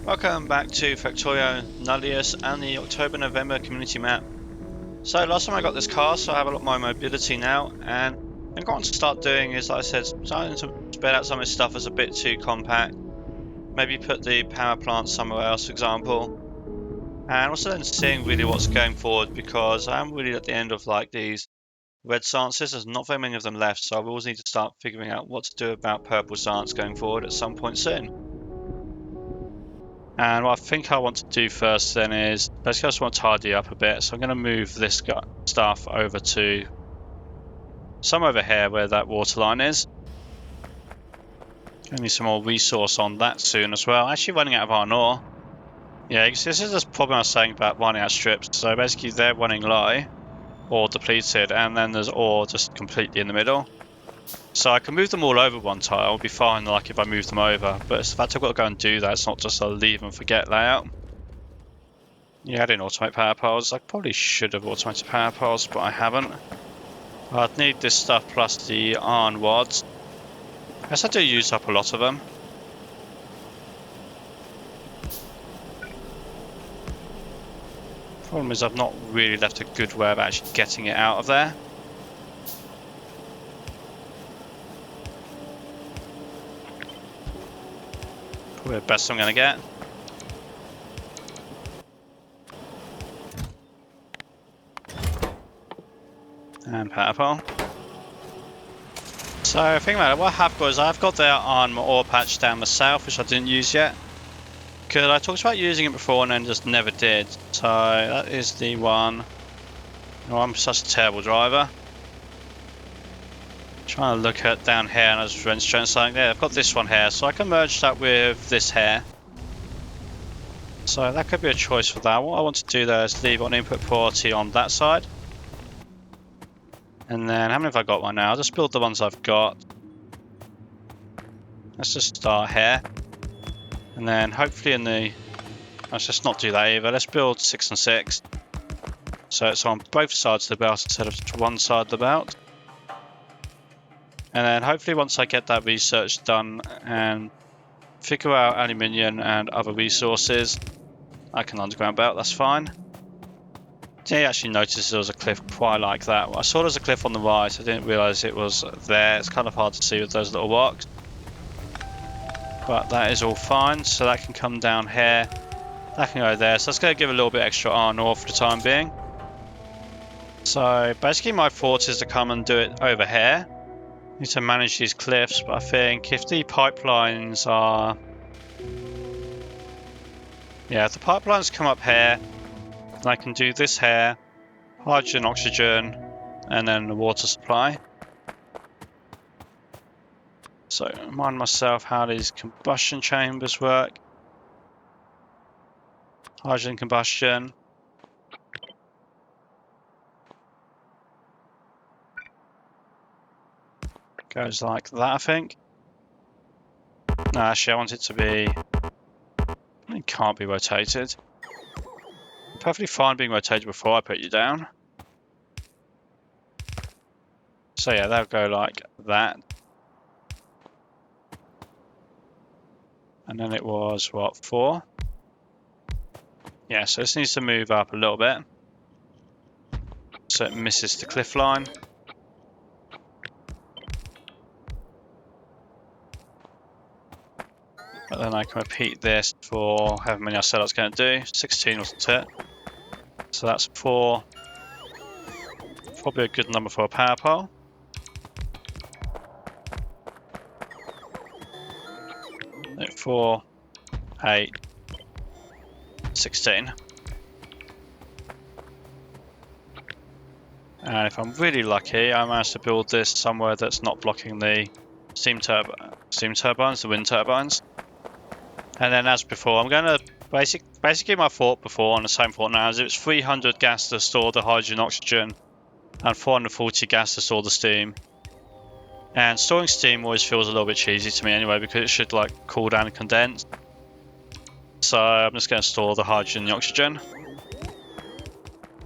Welcome back to Factorio, Nullius and the October-November community map. So last time I got this car, so I have a lot more mobility now, and what I'm going to start doing is, like I said, starting to spread out some of this stuff as a bit too compact. Maybe put the power plant somewhere else, for example. And also then seeing really what's going forward, because I'm really at the end of like these red stances. There's not very many of them left, so I will need to start figuring out what to do about purple stance going forward at some point soon. And what I think I want to do first then is, basically I just want to tidy up a bit. So I'm going to move this stuff over to somewhere over here where that water line is. Gonna need some more resource on that soon as well. Actually running out of iron ore. Yeah, this is the problem I was saying about running out strips. So basically they're running low or depleted, and then there's ore just completely in the middle. So I can move them all over one tile, it'll be fine like if I move them over, but it's the fact I've got to go and do that, it's not just a leave and forget layout. Yeah, I didn't automate power poles. I probably should have automated power poles, but I haven't. I'd need this stuff plus the iron rods. I guess I do use up a lot of them. Problem is I've not really left a good way of actually getting it out of there. Probably the best I'm going to get. And power pole. So think about it, what I have got is I've got their iron ore patch down the south, which I didn't use yet. Because I talked about using it before and then just never did. So that is the one. Oh, I'm such a terrible driver. Trying to look at down here and I was trying something there. I've got this one here, so I can merge that with this here. So that could be a choice for that. What I want to do there is leave on input priority on that side. And then how many have I got right now? I'll just build the ones I've got. Let's just start here. And then hopefully in the... Let's just not do that either. Let's build 6 and 6. So it's on both sides of the belt instead of just one side of the belt. And then hopefully once I get that research done and figure out aluminium and other resources, I can underground belt, that's fine. I actually noticed there was a cliff quite like that. I saw there was a cliff on the right, I didn't realise it was there. It's kind of hard to see with those little rocks. But that is all fine, so that can come down here. That can go there, so that's going to give a little bit extra iron ore for the time being. So basically my thought is to come and do it over here. Need to manage these cliffs, but I think if the pipelines are... Yeah, if the pipelines come up here, then I can do this here, hydrogen, oxygen, and then the water supply. So remind myself how these combustion chambers work. Hydrogen combustion. Goes like that, I think. No, actually I want it to be... It can't be rotated. Perfectly fine being rotated before I put you down. So yeah, they'll go like that. And then it was, what, 4? Yeah, so this needs to move up a little bit. So it misses the cliff line. But then I can repeat this for however many I said I was going to do. 16 wasn't it? So that's 4. Probably a good number for a power pole. No, 4, 8, 16. And if I'm really lucky, I managed to build this somewhere that's not blocking the steam turbines, the wind turbines. And then as before, I'm going to basically my thought before, and the same thought now, is it was 300 gas to store the hydrogen, oxygen, and 440 gas to store the steam. And storing steam always feels a little bit cheesy to me anyway, because it should like cool down and condense. So I'm just going to store the hydrogen and the oxygen.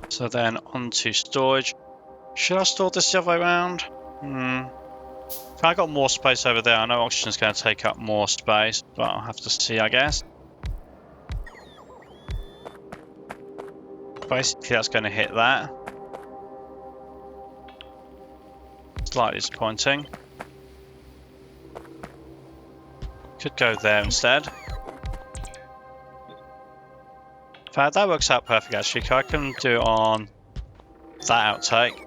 So then onto storage. Should I store this the other way around? If I got more space over there, I know oxygen's going to take up more space, but I'll have to see, I guess. basically that's going to hit that. Slightly disappointing. Could go there instead. In fact, that works out perfect actually. I can do it on that outtake.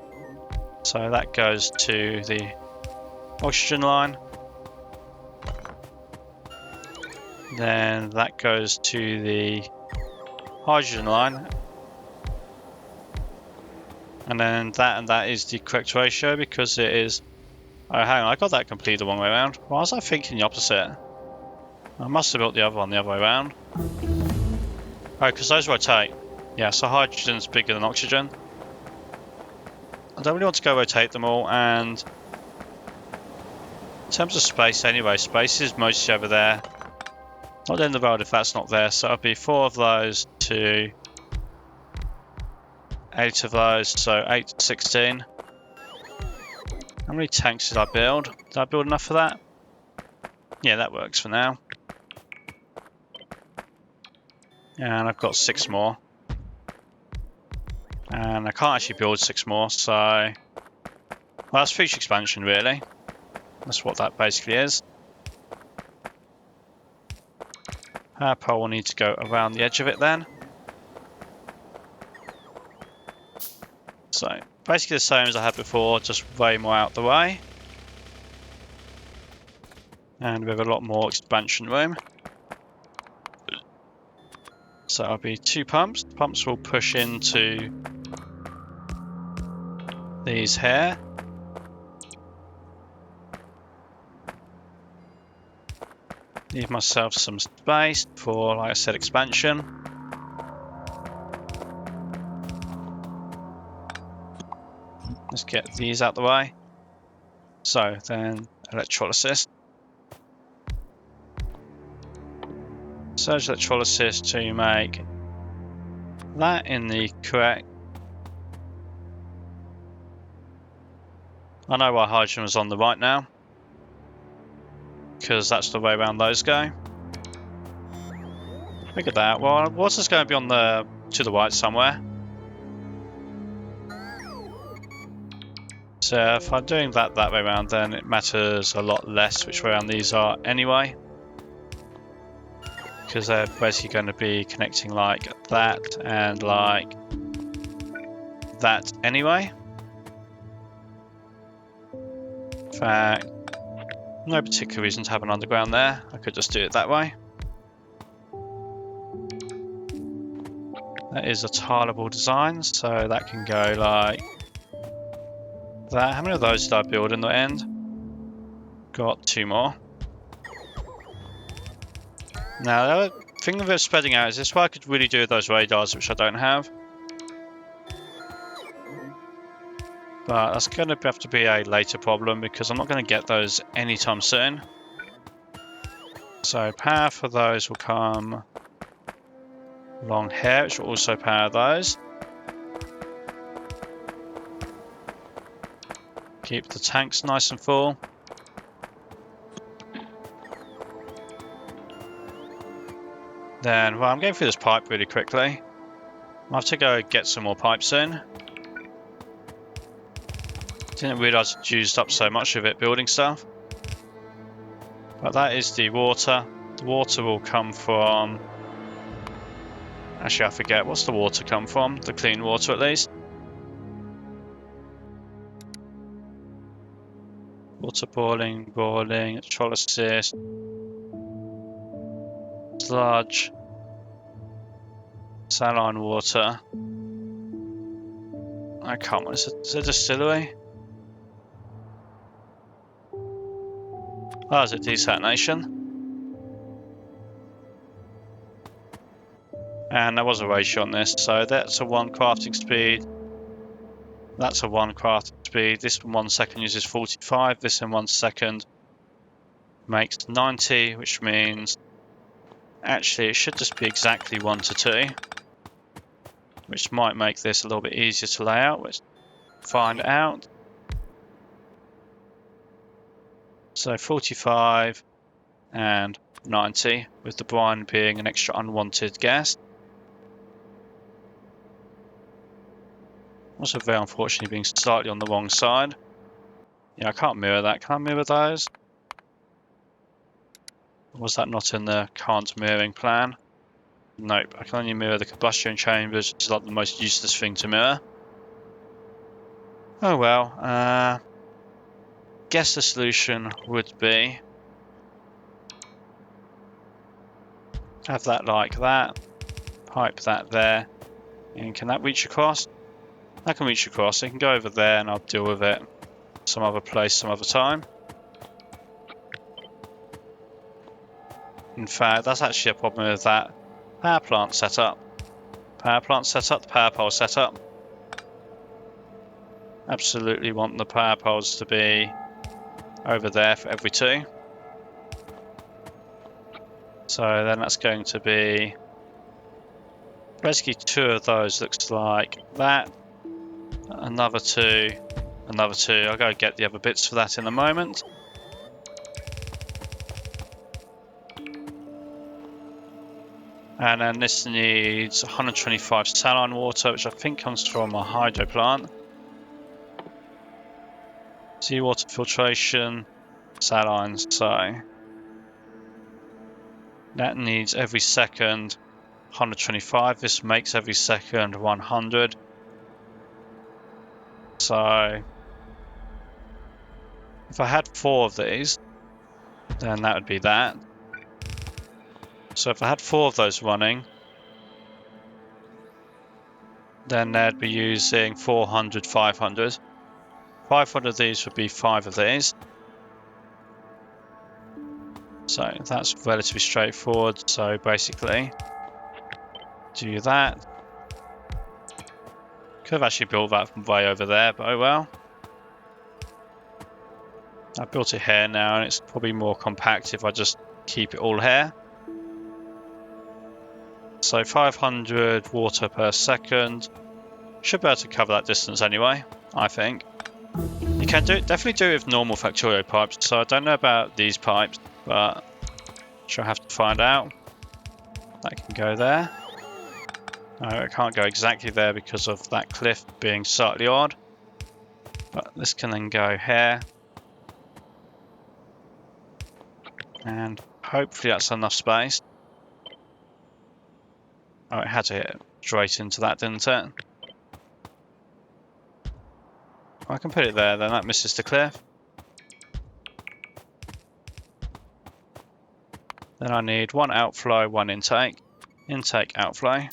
So that goes to the oxygen line. Then that goes to the hydrogen line. And then that is the correct ratio because it is... Oh, hang on, I got that completely the wrong way around. Why was I thinking the opposite? I must have built the other one the other way around. Oh, because those rotate. Yeah, so hydrogen's bigger than oxygen. I don't really want to go rotate them all, and in terms of space anyway, space is mostly over there. Not in the world if that's not there, so it'll be 4 of those to 8 of those, so 8 to 16. How many tanks did I build? Did I build enough for that? Yeah, that works for now. And I've got 6 more. And I can't actually build 6 more, so... Well, that's future expansion, really. That's what that basically is. Power pole will need to go around the edge of it then. So, basically the same as I had before, just way more out the way. And with a lot more expansion room. So it'll be 2 pumps. The pumps will push into these here. Leave myself some space for, like I said, expansion. Let's get these out the way. So then electrolysis. Surge electrolysis to make that in the correct... I know why hydrogen was on the right now, because that's the way around those go. Look at that. Well, water's going to be on the to the right somewhere. So if I'm doing that way around, then it matters a lot less which way around these are anyway, because they're basically going to be connecting like that and like that anyway. In fact, no particular reason to have an underground there. I could just do it that way. That is a tileable design, so that can go like that. How many of those did I build in the end? Got 2 more. Now, the other thing with spreading out is this what I could really do with those radars, which I don't have. But that's going to have to be a later problem because I'm not going to get those anytime soon. So power for those will come along here, which will also power those. Keep the tanks nice and full. Then, well, I'm going through this pipe really quickly. I'll have to go get some more pipe soon. Didn't realise it used up so much of it building stuff. But that is the water. The water will come from... Actually, I forget. What's the water come from? The clean water, at least. Water boiling, electrolysis, sludge, saline water. I can't. Is it a distillery? Oh, is it desalination? And there was a ratio on this, so that's a 1 crafting speed. That's a 1 crafting speed. This in 1 second uses 45. This in 1 second makes 90, which means actually it should just be exactly 1 to 2, which might make this a little bit easier to lay out. Let's find out. So 45 and 90, with the brine being an extra unwanted gas. Also very unfortunately being slightly on the wrong side. Yeah, I can't mirror that. Can I mirror those? Or was that not in the can't mirroring plan? Nope, I can only mirror the combustion chambers, which is like the most useless thing to mirror. Oh well, guess the solution would be have that like that, pipe that there, and can that reach across? That can reach across, it can go over there and I'll deal with it some other place, some other time. In fact, that's actually a problem with that power plant setup. Power plant setup, the power pole setup. Absolutely want the power poles to be over there for every two. So then that's going to be basically two of those, looks like that. Another two, another two. I'll go get the other bits for that in a moment. And then this needs 125 saline water, which I think comes from a hydro plant. Seawater filtration, salines, so that needs every second 125. This makes every second 100. So if I had 4 of these, then that would be that. So if I had 4 of those running, then they'd be using 400, 500. 500 of these would be 5 of these. So that's relatively straightforward. So basically, do that. Could have actually built that from way over there, but oh well. I built it here now, and it's probably more compact if I just keep it all here. So 500 water per second. Should be able to cover that distance anyway, I think. You can definitely do it with normal Factorio pipes, so I don't know about these pipes, but I'll have to find out. That can go there. No, it can't go exactly there because of that cliff being slightly odd. But this can then go here. And hopefully that's enough space. Oh, it had to hit straight into that, didn't it? I can put it there, then that misses the cliff. Then I need 1 outflow, 1 intake. Intake, outflow.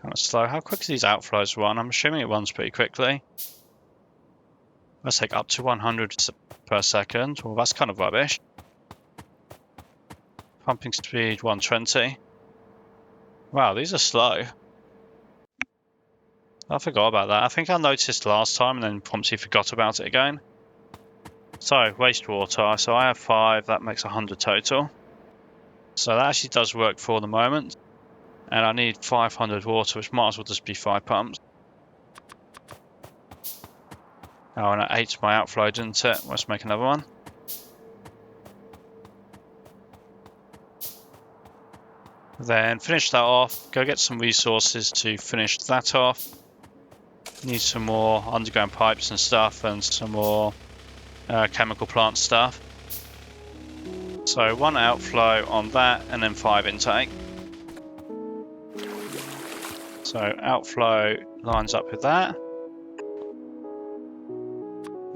Kind of slow. How quick do these outflows run? I'm assuming it runs pretty quickly. Let's take up to 100 per second. Well, that's kind of rubbish. Pumping speed 120. Wow, these are slow. I forgot about that. I think I noticed last time and then promptly forgot about it again. So, wastewater. So I have 5, that makes 100 total. So that actually does work for the moment. And I need 500 water, which might as well just be 5 pumps. Oh, and it ate my outflow, didn't it? Let's make another one. Then finish that off. Go get some resources to finish that off. Need some more underground pipes and stuff, and some more chemical plant stuff. So 1 outflow on that, and then 5 intake. So outflow lines up with that.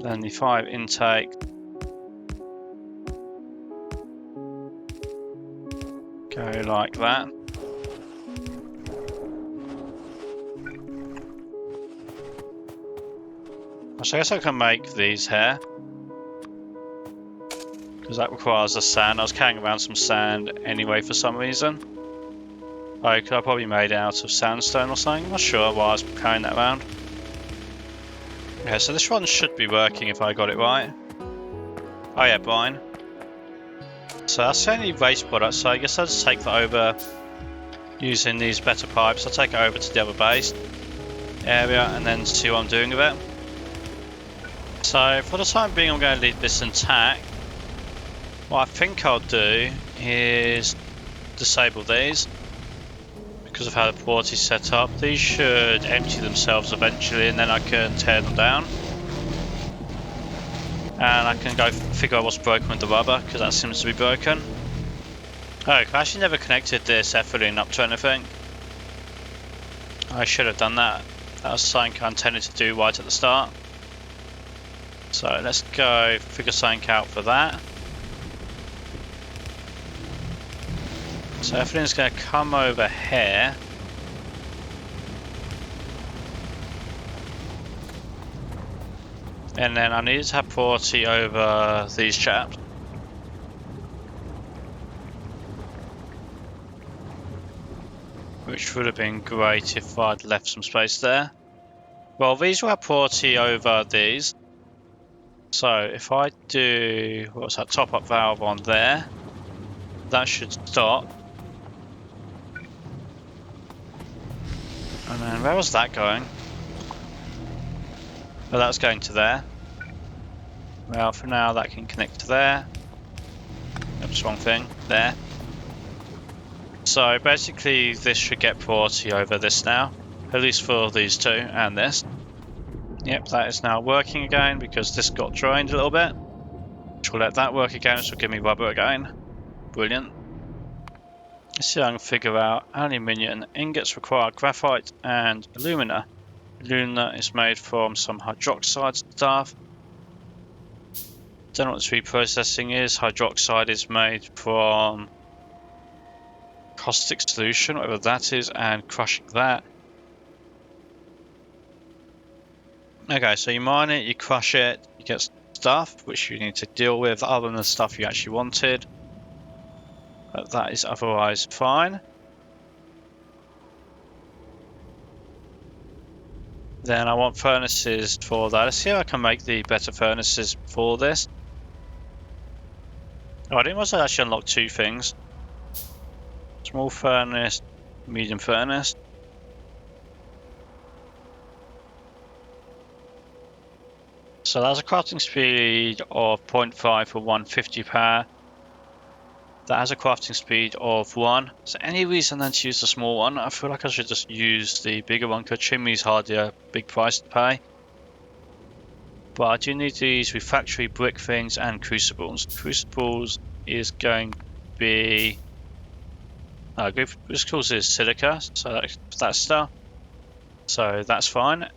Then the 5 intake. Go like that. So I guess I can make these here. Because that requires the sand. I was carrying around some sand anyway for some reason. Oh, could I probably made it out of sandstone or something? I'm not sure why I was carrying that around. Okay, so this one should be working if I got it right. Oh yeah, brine. So that's the only waste product, so I guess I'll just take that over using these better pipes. I'll take it over to the other base area and then see what I'm doing with it. So for the time being, I'm going to leave this intact. What I think I'll do is disable these, because because of how the port is set up. These should empty themselves eventually, and then I can tear them down. And I can go figure out what's broken with the rubber, because that seems to be broken. Oh, I actually never connected this ethylene up to anything. I should have done that. That was something I intended to do right at the start. So let's go figure something out for that. So everything's going to come over here. And then I need to have priority over these chaps. Which would have been great if I'd left some space there. Well, these will have priority over these. So if I do, what's that, top up valve on there, that should stop. And then where was that going? Oh, that's going to there. Well, for now that can connect to there. Oops, wrong thing. There. So basically this should get priority over this now. At least for these two and this. Yep, that is now working again because this got drained a little bit. Which will let that work again, which will give me rubber again. Brilliant. Let's see if I can figure out aluminium ingots require graphite and alumina. Alumina is made from some hydroxide stuff. Don't know what this reprocessing is. Hydroxide is made from caustic solution, whatever that is, and crushing that. Okay, so you mine it, you crush it, you get stuff which you need to deal with other than the stuff you actually wanted. But that is otherwise fine. Then I want furnaces for that. Let's see if I can make the better furnaces for this. Oh, I didn't realize I actually unlocked two things. Small furnace, medium furnace. So that's a crafting speed of 0.5 for 150 power. That has a crafting speed of 1. Is there any reason then to use the small one? I feel like I should just use the bigger one because chimney's hardly a big price to pay. But I do need these with factory brick things and crucibles. Crucibles is going to be... crucibles is silica, so that's stuff. So that's fine.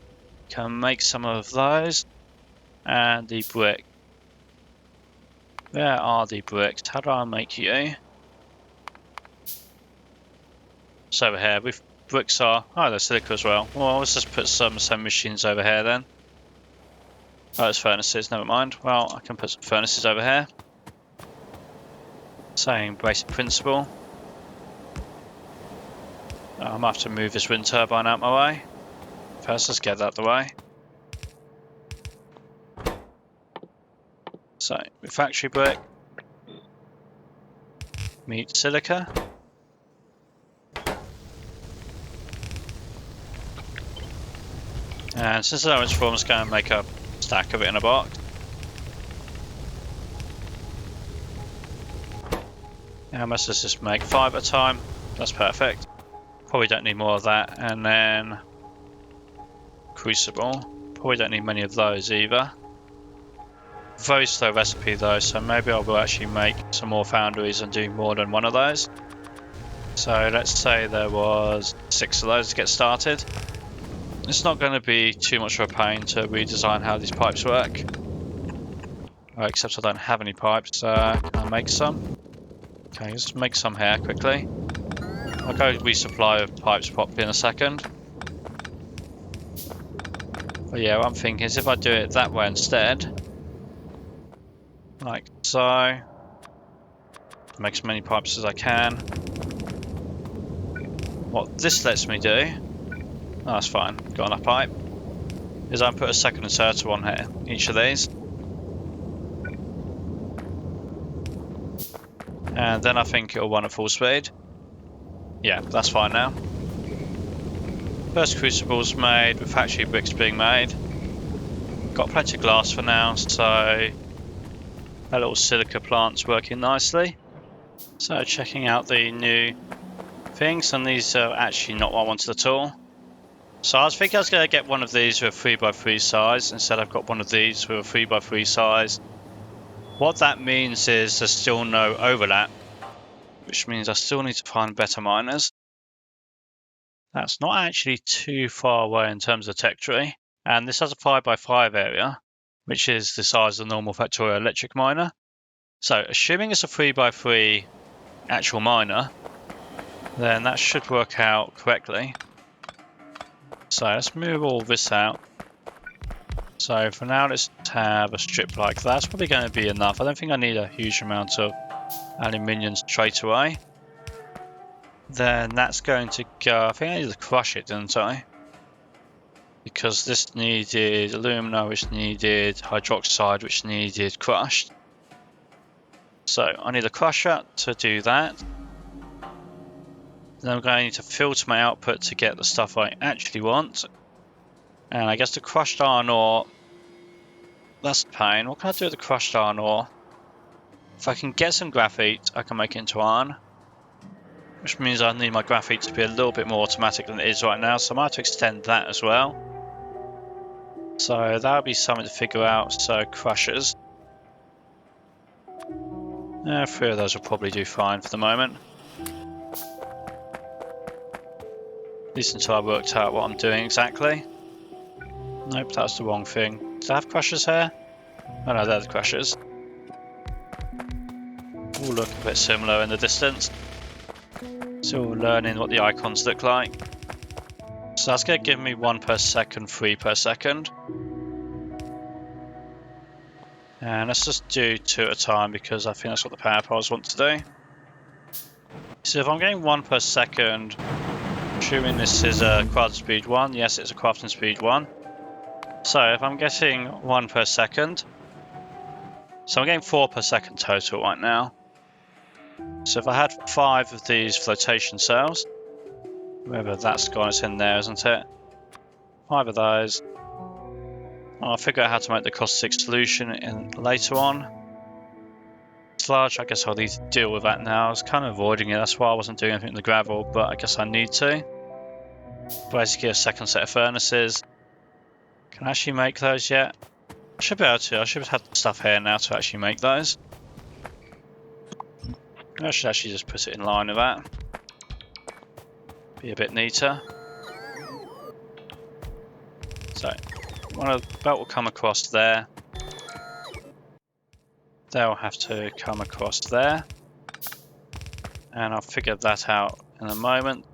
Can make some of those. And the brick. Where are the bricks? How do I make you? It's over here. With bricks are... Oh, there's silica as well. Well, let's just put some machines over here then. Oh, it's furnaces. Never mind. Well, I can put some furnaces over here. Same basic principle. I'm going to have to move this wind turbine out my way. First, let's get that out the way. So, with factory brick, meet silica. And since I know which form, I'm just going to make a stack of it in a box. How much does this make? 5 at a time. That's perfect. Probably don't need more of that. And then crucible. Probably don't need many of those either. Very slow recipe though, so maybe I will actually make some more foundries and do more than one of those. So let's say there was 6 of those to get started. It's not going to be too much of a pain to redesign how these pipes work. Except I don't have any pipes, I'll make some. Okay, let's make some here quickly. I'll go resupply of pipes properly in a second. But yeah, what I'm thinking is if I do it that way instead, like so, make as many pipes as I can. What this lets me do, oh, that's fine, got enough pipe, is I put a second inserter on here, each of these. And then I think it'll run at full speed. Yeah, that's fine now. First crucible's made, with factory bricks being made. Got plenty of glass for now, so that little silica plant's working nicely. So checking out the new things, and these are actually not what I wanted at all. So I was thinking I was going to get one of these with a 3x3 size. Instead I've got one of these with a 3x3 size. What that means is there's still no overlap, which means I still need to find better miners. That's not actually too far away in terms of tech tree. And this has a 5x5 area, which is the size of the normal Factorio electric miner. So assuming it's a 3x3 actual miner, then that should work out correctly. So let's move all this out. So for now, let's have a strip like that. That's probably going to be enough. I don't think I need a huge amount of aluminium straight away. Then that's going to go. I think I need to crush it, didn't I? Because this needed alumina, which needed hydroxide, which needed crushed. So I need a crusher to do that. Then I'm going to filter my output to get the stuff I actually want. And I guess the crushed iron ore, that's a pain. What can I do with the crushed iron ore? If I can get some graphite, I can make it into iron. Which means I need my graphite to be a little bit more automatic than it is right now. So I might have to extend that as well. So that would be something to figure out. So crushers. 3 of those will probably do fine for the moment. At least until I worked out what I'm doing exactly. Nope, that's the wrong thing. Do I have crushers here? Oh no, they're the crushers. All look a bit similar in the distance. Still learning what the icons look like. So that's going to give me 1 per second, 3 per second. And let's just do 2 at a time because I think that's what the power poles want to do. So if I'm getting 1 per second, assuming this is a crafting speed 1, yes, it's a crafting speed 1. So if I'm getting 1 per second, so I'm getting 4 per second total right now. So if I had 5 of these flotation cells, wherever that's gone, it's in there, isn't it? 5 of those. I'll figure out how to make the cost 6 solution in later on. Sludge, I guess I'll need to deal with that now. I was kind of avoiding it, that's why I wasn't doing anything in the gravel, but I guess I need to. Basically a second set of furnaces. Can I actually make those yet? I should be able to. I should have stuff here now to actually make those. I should actually just put it in line with that. Be a bit neater. So, one of the belt will come across there. They'll have to come across there. And I'll figure that out in a moment.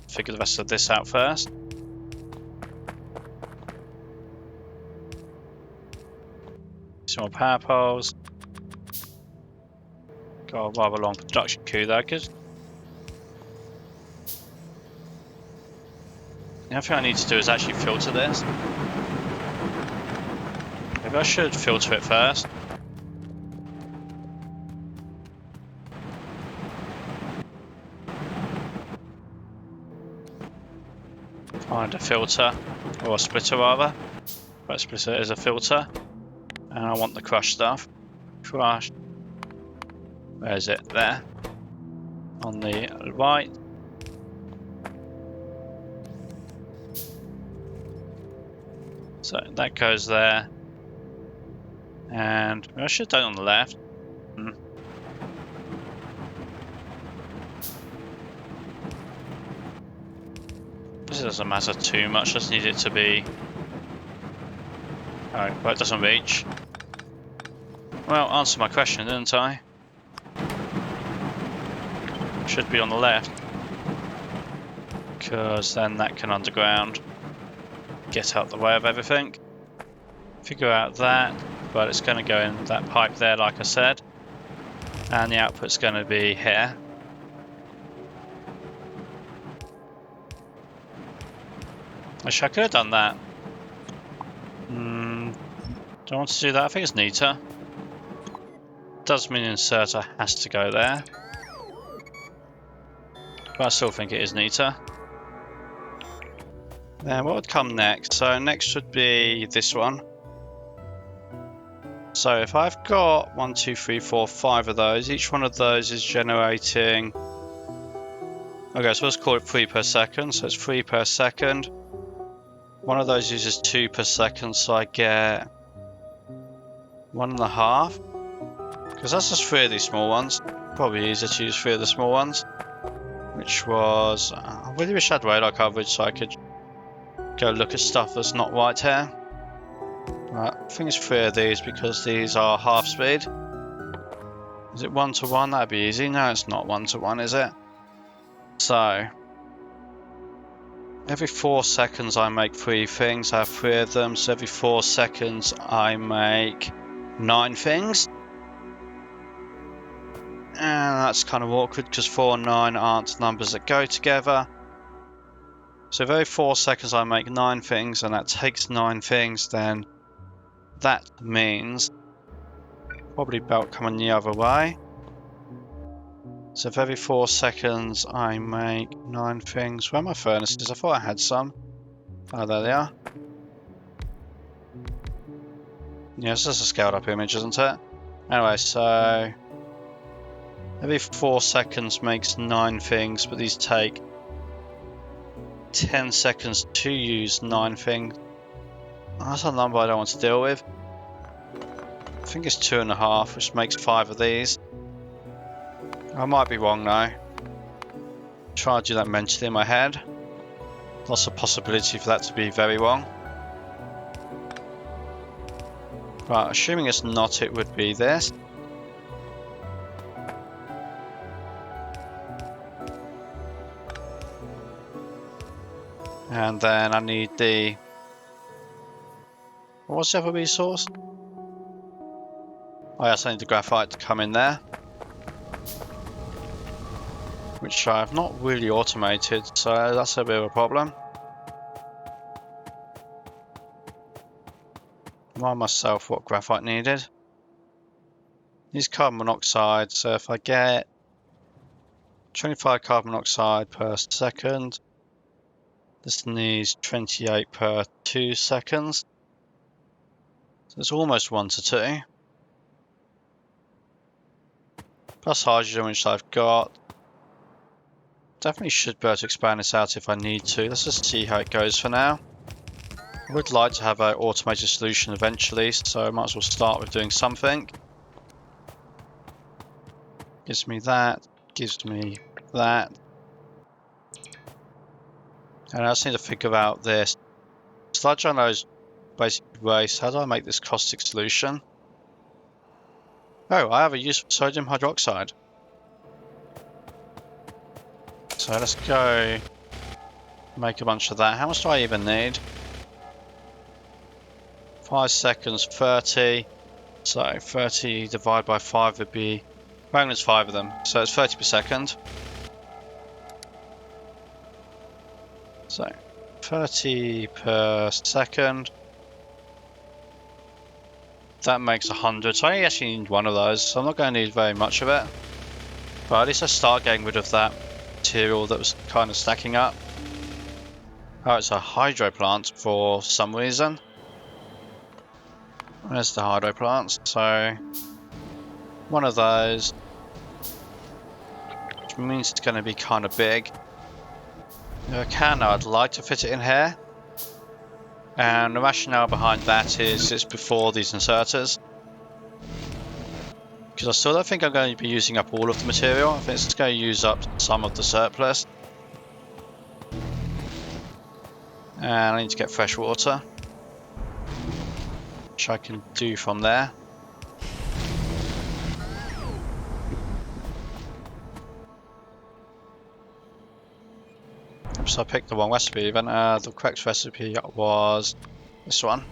Figure the rest of this out first. Some more power poles. Got a rather long production queue though, because the other thing I need to do is actually filter this. Maybe I should filter it first. Find a filter, or a splitter rather. But a splitter is a filter. And I want the crushed stuff. Crushed. Where is it? There. On the right. So that goes there. And I should have done it on the left. This doesn't matter too much, just need it to be... Oh, well, it doesn't reach. Well, answer my question, didn't I? Should be on the left. Because then that can underground. Get out the way of everything. Figure out that. But it's going to go in that pipe there, like I said. And the output's going to be here. Wish I could have done that. Do I want to do that? I think it's neater. Does mean inserter has to go there. But I still think it is neater. Then what would come next? So next would be this one. So if I've got 1, 2, 3, 4, 5 of those, each one of those is generating Okay, so let's call it 3 per second. So it's 3 per second. One of those uses 2 per second, so I get 1.5. Because that's just 3 of these small ones. Probably easier to use 3 of the small ones. Which was... I really wish I had radar coverage so I could go look at stuff that's not right here. Right, I think it's 3 of these because these are half speed. Is it 1-to-1? That'd be easy. No, it's not 1-to-1, is it? So... every 4 seconds I make 3 things. I have 3 of them. So every 4 seconds I make 9 things. And that's kind of awkward because 4 and 9 aren't numbers that go together. So if every 4 seconds I make 9 things and that takes 9 things, then that means probably belt coming the other way. So if every 4 seconds I make 9 things. Where are my furnaces? I thought I had some. Oh, there they are. Yeah, it's just a scaled up image, isn't it? Anyway, so every 4 seconds makes 9 things, but these take 10 seconds to use 9 things. That's a number I don't want to deal with. I think it's 2.5, which makes 5 of these. I might be wrong now. Try to do that mentally in my head. Lots of possibility for that to be very wrong. Right, assuming it's not, it would be this. And then I need the... what's the other resource? Oh yes, I need the graphite to come in there. Which I've not really automated, so that's a bit of a problem. Remind myself what graphite needed. Needs carbon monoxide, so if I get 25 carbon monoxide per second, this needs 28 per 2 seconds. So it's almost 1-to-2. Plus hydrogen, which I've got. Definitely should be able to expand this out if I need to. Let's just see how it goes for now. I would like to have an automated solution eventually, so I might as well start with doing something. Gives me that, gives me that. And I just need to figure out this. Sludge on those basic waste. How do I make this caustic solution? Oh, I have a use for sodium hydroxide. So let's go make a bunch of that. How much do I even need? 5 seconds, 30. So 30 divided by 5 would be... well, there's 5 of them. So it's 30 per second. So 30 per second. That makes 100. So I actually need one of those. So I'm not going to need very much of it. But at least I start getting rid of that material that was kind of stacking up. Oh, it's a hydro plant for some reason. Where's the hydro plants? So one of those, which means it's going to be kind of big. If I can, I'd like to fit it in here. And the rationale behind that is it's before these inserters. Because I still don't think I'm going to be using up all of the material. I think it's going to use up some of the surplus. And I need to get fresh water, which I can do from there. Oops, I picked the wrong recipe even. The correct recipe was this one.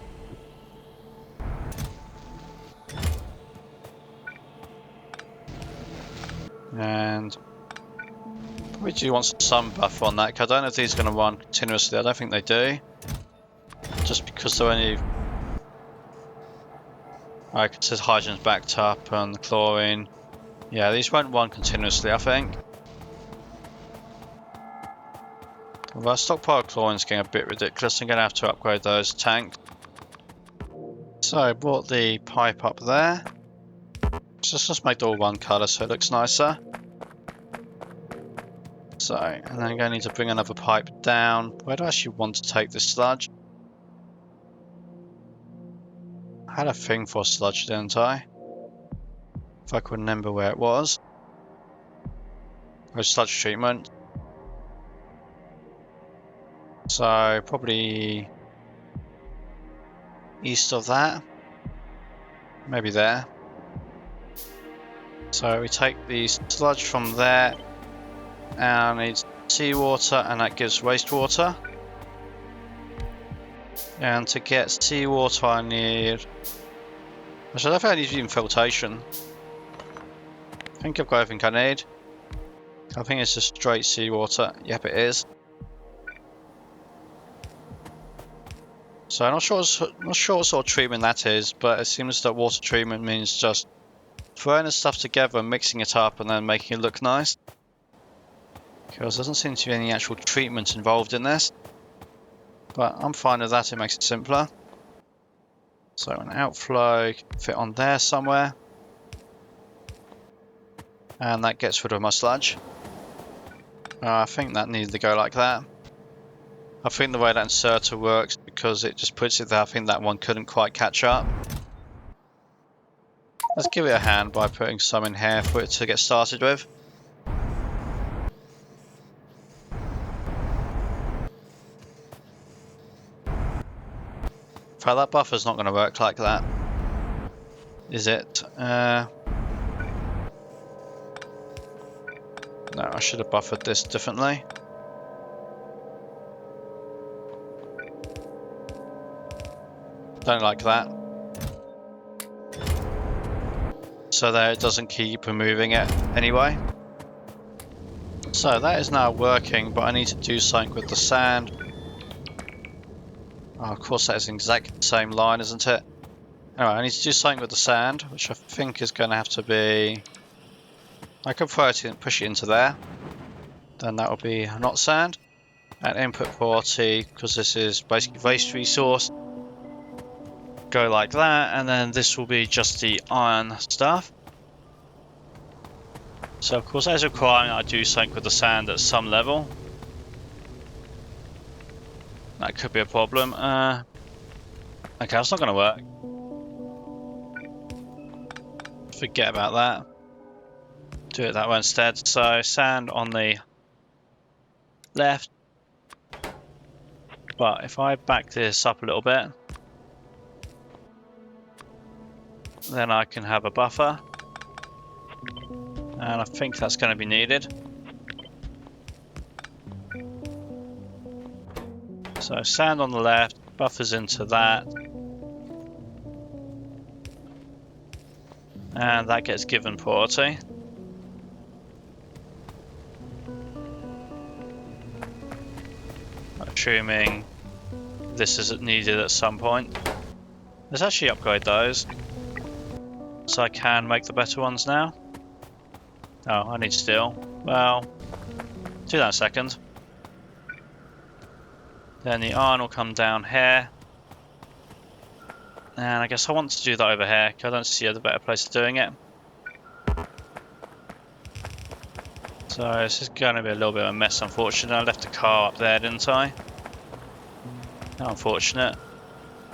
And probably do want some buffer on that, because I don't know if these are going to run continuously. I don't think they do. Just because they're only... Alright, it says hydrogen's backed up and the chlorine. Yeah, these won't run continuously, I think. Well, stockpile of chlorine's getting a bit ridiculous. I'm going to have to upgrade those tanks. So I brought the pipe up there. Let's just make it all one colour so it looks nicer. So, and then I'm going to need to bring another pipe down. Where do I actually want to take this sludge? I had a thing for sludge, didn't I? If I could remember where it was. Oh, sludge treatment. So, probably east of that. Maybe there. So we take the sludge from there, and it's seawater, and that gives wastewater. And to get seawater I need... Actually, I don't think I need even filtration. I think I've got everything I need. I think it's just straight seawater. Yep, it is. So I'm not sure what sort of treatment that is, but it seems that water treatment means just throwing the stuff together, mixing it up, and then making it look nice. Because there doesn't seem to be any actual treatment involved in this. But I'm fine with that, it makes it simpler. So an outflow can fit on there somewhere. And that gets rid of my sludge. I think that needs to go like that. I think the way that inserter works, because it just puts it there, I think that one couldn't quite catch up. Let's give it a hand by putting some in here for it to get started with. But that buffer's not going to work like that, is it? No, I should have buffered this differently. Don't like that. So there, it doesn't keep removing it anyway. So that is now working, but I need to do something with the sand. Oh, of course that is exactly the same line, isn't it? Anyway, I need to do something with the sand, which I think is going to have to be... I can push it into there. Then that will be not sand. And input quality, because this is basically waste resource. Go like that, and then this will be just the iron stuff. So of course, as requiring, I do something with the sand at some level. That could be a problem. Okay, that's not going to work. Forget about that. Do it that way instead. So sand on the left. But if I back this up a little bit, then I can have a buffer. And I think that's going to be needed. So sand on the left, buffers into that. And that gets given porosity. Assuming this is needed at some point. Let's actually upgrade those. So I can make the better ones now. Oh, I need steel. Well, do that in a second. Then the iron will come down here. And I guess I want to do that over here, because I don't see a better place of doing it. So this is going to be a little bit of a mess, unfortunately. I left the car up there, didn't I? How unfortunate.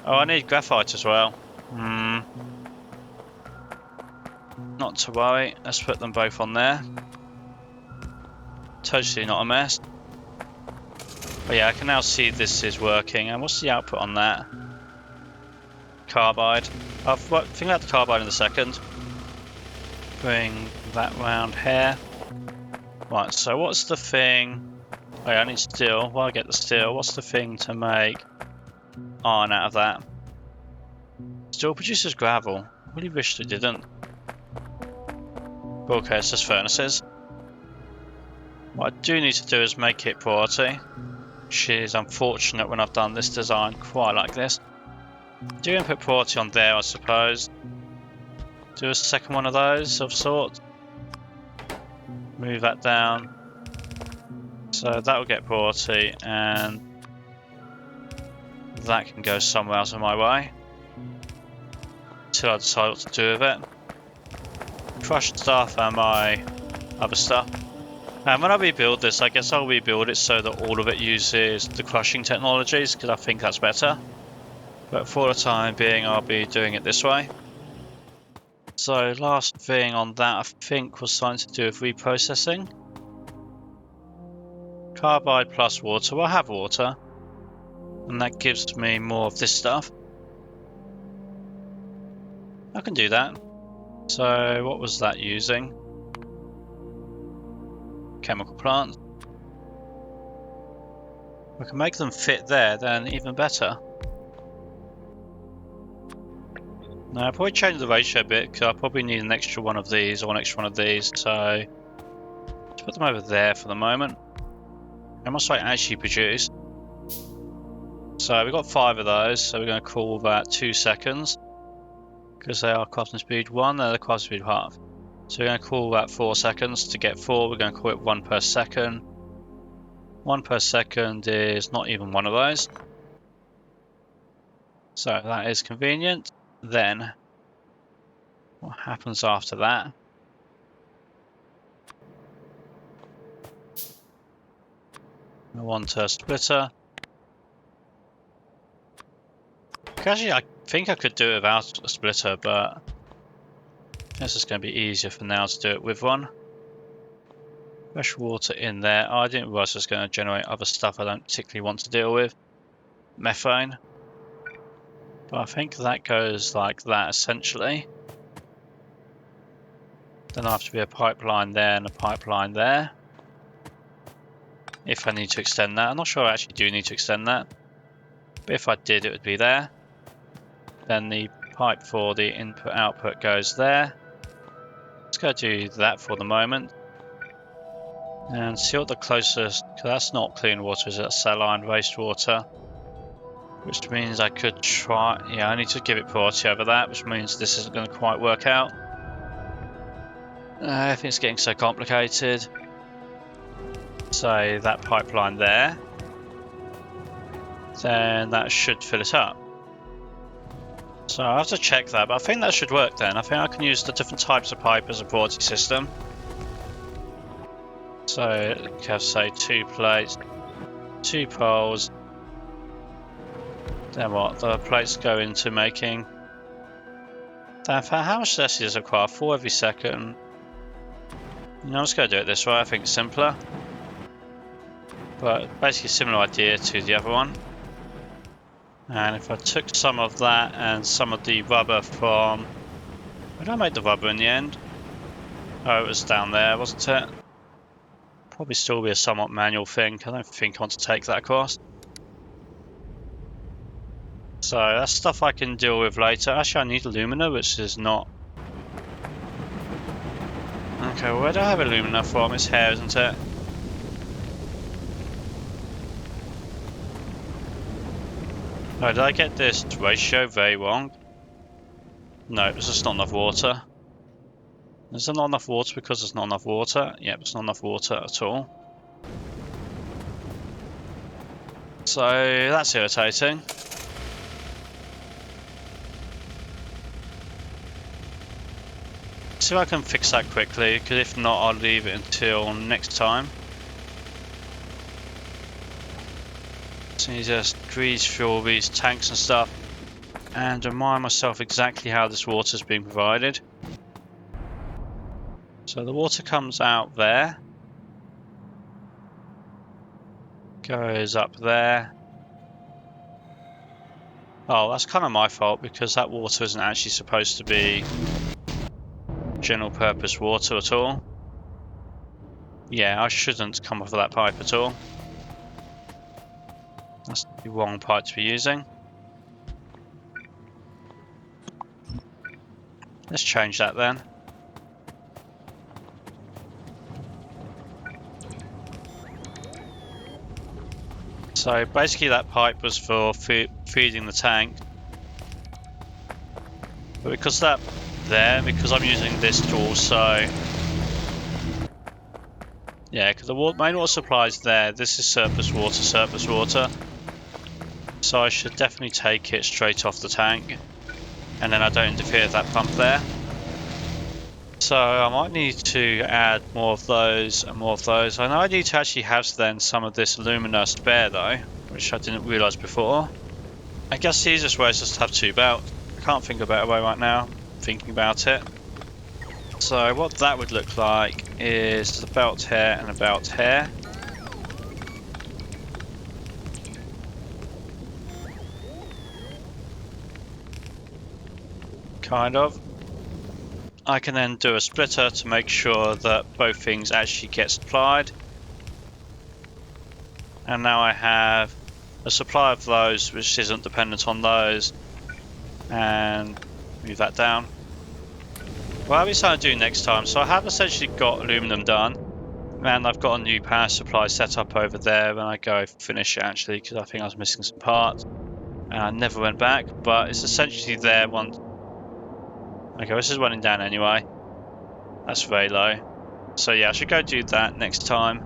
Oh, I need graphite as well. Not to worry, let's put them both on there. Totally not a mess. But yeah, I can now see this is working. And what's the output on that? Carbide. I'll think about the carbide in a second. Bring that round here. Right, so what's the thing? Oh yeah, I need steel. While I get the steel, what's the thing to make iron out of that? Steel produces gravel. I really wish they didn't. Okay, it's just furnaces. What I do need to do is make it porosity, which is unfortunate when I've done this design quite like this. Do input porosity on there, I suppose. Do a second one of those of sorts. Move that down. So that will get porosity, and that can go somewhere else in my way. Until I decide what to do with it. Crushed stuff and my other stuff. And when I rebuild this, I guess I'll rebuild it so that all of it uses the crushing technologies, because I think that's better. But for the time being, I'll be doing it this way. So last thing on that, I think, was something to do with reprocessing. Carbide plus water. Well, I have water, and that gives me more of this stuff. I can do that. So what was that using? Chemical plants. We can make them fit there, then even better. Now I'll probably change the ratio a bit, because I'll probably need an extra one of these or an extra one of these, so let's put them over there for the moment. How much do I actually produce? So we've got 5 of those, so we're going to call that 2 seconds, because they are crafting speed 1, they're the crafting speed half. So we're going to call that 4 seconds. To get 4, we're going to call it 1 per second. 1 per second is not even one of those. So that is convenient. Then, what happens after that? I want a splitter. Actually, I think I could do it without a splitter, but this is going to be easier for now to do it with one. Fresh water in there. Oh, I didn't realize it was going to generate other stuff I don't particularly want to deal with. Methane. But I think that goes like that essentially. Then I have to be a pipeline there and a pipeline there. If I need to extend that. I'm not sure I actually do need to extend that. But if I did, it would be there. Then the pipe for the input output goes there. Let's go do that for the moment. And see what the closest, because that's not clean water, is it? Saline wastewater. Which means I could try, yeah, I need to give it priority over that, which means this isn't going to quite work out. Everything's getting so complicated. So that pipeline there, then that should fill it up. So I have to check that, but I think that should work then. I think I can use the different types of pipe as a priority system. So you have, say, 2 plates, 2 poles. Then what? The plates go into making. How much less does it require? 4 every second. I'm just going to do it this way. I think it's simpler. But basically similar idea to the other one. And if I took some of that and some of the rubber from... Where did I make the rubber in the end? Oh, it was down there, wasn't it? Probably still be a somewhat manual thing. I don't think I want to take that across. So that's stuff I can deal with later. Actually, I need alumina, which is not... Okay, where do I have alumina from? It's here, isn't it? Oh, did I get this ratio very wrong? No, there's just not enough water. Is there not enough water because there's not enough water? Yep, there's not enough water at all. So that's irritating. See if I can fix that quickly, because if not, I'll leave it until next time. So you just grease through all these tanks and stuff, and remind myself exactly how this water is being provided. So the water comes out there, goes up there. Oh, that's kind of my fault, because that water isn't actually supposed to be general purpose water at all. Yeah, I shouldn't come off of that pipe at all. That's the wrong pipe to be using. Let's change that then. So basically that pipe was for feeding the tank. But because because I'm using this to also... Yeah, because the main water supply is there. This is surplus water. So I should definitely take it straight off the tank. And then I don't interfere with that pump there. So So I might need to add more of those and more of those. I know I need to actually have then some of this alumina spare though, which I didn't realise before. I guess the easiest way is just to have two belts. I can't think of a better way right now, thinking about it. So what that would look like is a belt here and a belt here. Kind of. I can then do a splitter to make sure that both things actually get supplied. And now I have a supply of those which isn't dependent on those. And move that down. Well, I'll be starting to do next time. So I have essentially got aluminum done. And I've got a new power supply set up over there when I go finish it actually, because I think I was missing some parts. And I never went back, but it's essentially there once. Okay, this is running down anyway. That's very low. So yeah, I should go do that next time.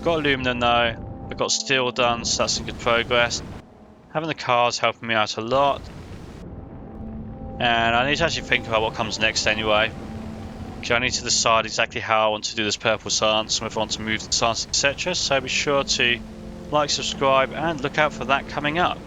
Got aluminum though. I've got steel done, so that's some good progress. Having the cars helping me out a lot. And I need to actually think about what comes next anyway. Okay, I need to decide exactly how I want to do this purple stance, and if I want to move the stance, etc. So be sure to like, subscribe, and look out for that coming up.